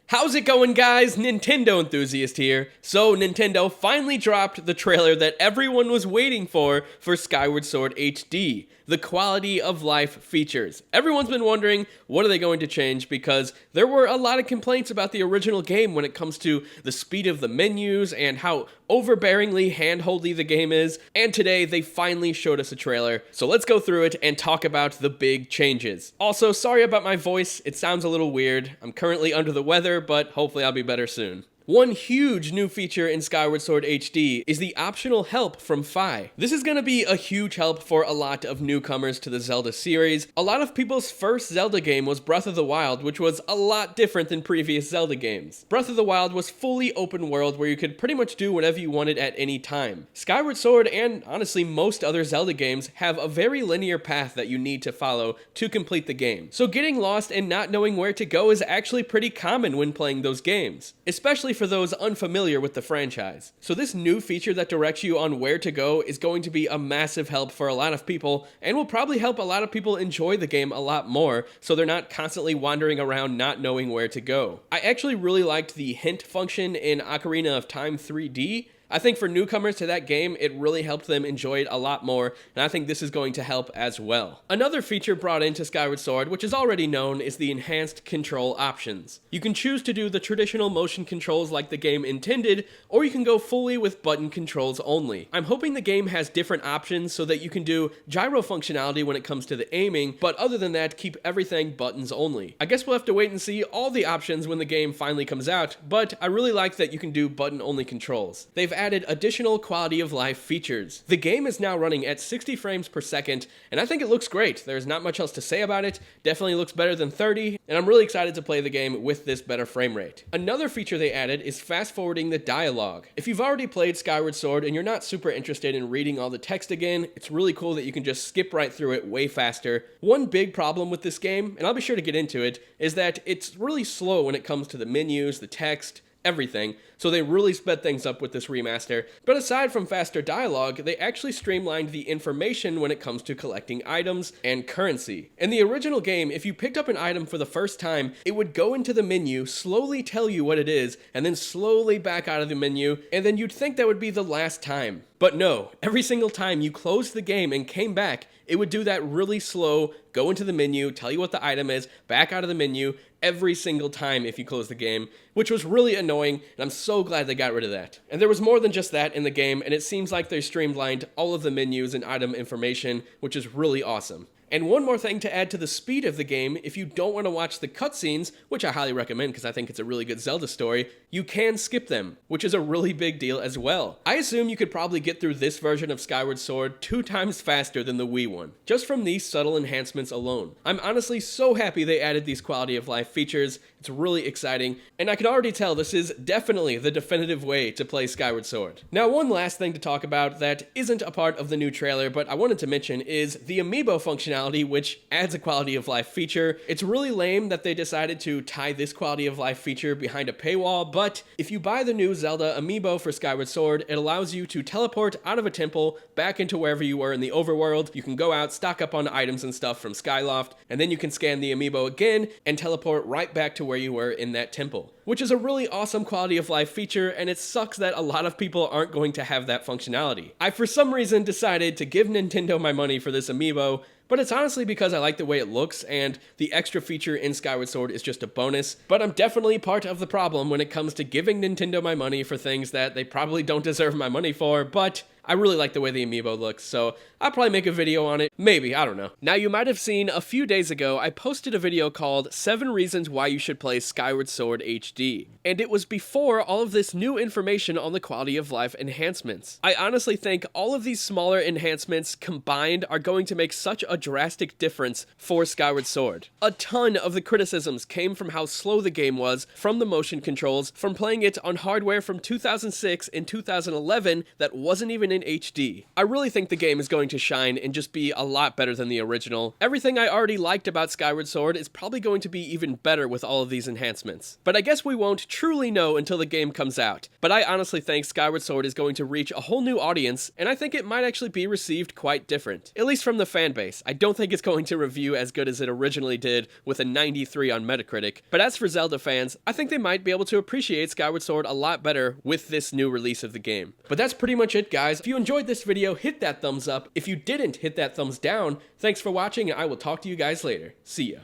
How's it going, guys? Nintendo Enthusiast here. So, Nintendo finally dropped the trailer that everyone was waiting for Skyward Sword HD, the quality of life features. Everyone's been wondering, what are they going to change? Because there were a lot of complaints about the original game when it comes to the speed of the menus and how overbearingly handholdy the game is. And today, they finally showed us a trailer. So let's go through it and talk about the big changes. Also, sorry about my voice. It sounds a little weird. I'm currently under the weather, but hopefully I'll be better soon. One huge new feature in Skyward Sword HD is the optional help from Fi. This is going to be a huge help for a lot of newcomers to the Zelda series. A lot of people's first Zelda game was Breath of the Wild, which was a lot different than previous Zelda games. Breath of the Wild was fully open world where you could pretty much do whatever you wanted at any time. Skyward Sword, and honestly most other Zelda games, have a very linear path that you need to follow to complete the game. So getting lost and not knowing where to go is actually pretty common when playing those games, especially for those unfamiliar with the franchise. So this new feature that directs you on where to go is going to be a massive help for a lot of people, and will probably help a lot of people enjoy the game a lot more, so they're not constantly wandering around not knowing where to go. I actually really liked the hint function in Ocarina of Time 3D. I think for newcomers to that game, it really helped them enjoy it a lot more, and I think this is going to help as well. Another feature brought into Skyward Sword, which is already known, is the enhanced control options. You can choose to do the traditional motion controls like the game intended, or you can go fully with button controls only. I'm hoping the game has different options so that you can do gyro functionality when it comes to the aiming, but other than that, keep everything buttons only. I guess we'll have to wait and see all the options when the game finally comes out, but I really like that you can do button only controls. They've added additional quality of life features. The game is now running at 60 frames per second, and I think it looks great. There's not much else to say about it. Definitely looks better than 30, and I'm really excited to play the game with this better frame rate. Another feature they added is fast forwarding the dialogue. If you've already played Skyward Sword and you're not super interested in reading all the text again, it's really cool that you can just skip right through it way faster. One big problem with this game, and I'll be sure to get into it, is that it's really slow when it comes to the menus, the text, everything, so they really sped things up with this remaster. But aside from faster dialogue, they actually streamlined the information when it comes to collecting items and currency. In the original game, if you picked up an item for the first time, it would go into the menu, slowly tell you what it is, and then slowly back out of the menu, and then you'd think that would be the last time. But no, every single time you closed the game and came back, it would do that really slow, go into the menu, tell you what the item is, back out of the menu, every single time if you close the game, which was really annoying, and I'm so glad they got rid of that. And there was more than just that in the game, and it seems like they streamlined all of the menus and item information, which is really awesome. And one more thing to add to the speed of the game, if you don't want to watch the cutscenes, which I highly recommend because I think it's a really good Zelda story, you can skip them, which is a really big deal as well. I assume you could probably get through this version of Skyward Sword 2 times faster than the Wii one, just from these subtle enhancements alone. I'm honestly so happy they added these quality of life features. It's really exciting, and I can already tell this is definitely the definitive way to play Skyward Sword. Now, one last thing to talk about that isn't a part of the new trailer, but I wanted to mention is the Amiibo functionality, which adds a quality of life feature. It's really lame that they decided to tie this quality of life feature behind a paywall, but if you buy the new Zelda Amiibo for Skyward Sword, it allows you to teleport out of a temple back into wherever you were in the overworld. You can go out, stock up on items and stuff from Skyloft, and then you can scan the Amiibo again and teleport right back to where you were in that temple, which is a really awesome quality of life feature, and it sucks that a lot of people aren't going to have that functionality. I, for some reason, decided to give Nintendo my money for this Amiibo, but it's honestly because I like the way it looks, and the extra feature in Skyward Sword is just a bonus. But I'm definitely part of the problem when it comes to giving Nintendo my money for things that they probably don't deserve my money for, but I really like the way the Amiibo looks, so I'll probably make a video on it. Maybe, I don't know. Now, you might have seen a few days ago, I posted a video called 7 Reasons Why You Should Play Skyward Sword HD. And it was before all of this new information on the quality of life enhancements. I honestly think all of these smaller enhancements combined are going to make such a drastic difference for Skyward Sword. A ton of the criticisms came from how slow the game was, from the motion controls, from playing it on hardware from 2006 and 2011 that wasn't even shine HD. I really think the game is going to shine and just be a lot better than the original. Everything I already liked about Skyward Sword is probably going to be even better with all of these enhancements. But I guess we won't truly know until the game comes out. But I honestly think Skyward Sword is going to reach a whole new audience, and I think it might actually be received quite different. At least from the fan base. I don't think it's going to review as good as it originally did with a 93 on Metacritic. But as for Zelda fans, I think they might be able to appreciate Skyward Sword a lot better with this new release of the game. But that's pretty much it, guys. If you enjoyed this video, hit that thumbs up. If you didn't, hit that thumbs down. Thanks for watching, and I will talk to you guys later. See ya.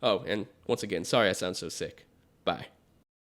Oh, and once again, sorry I sound so sick. Bye.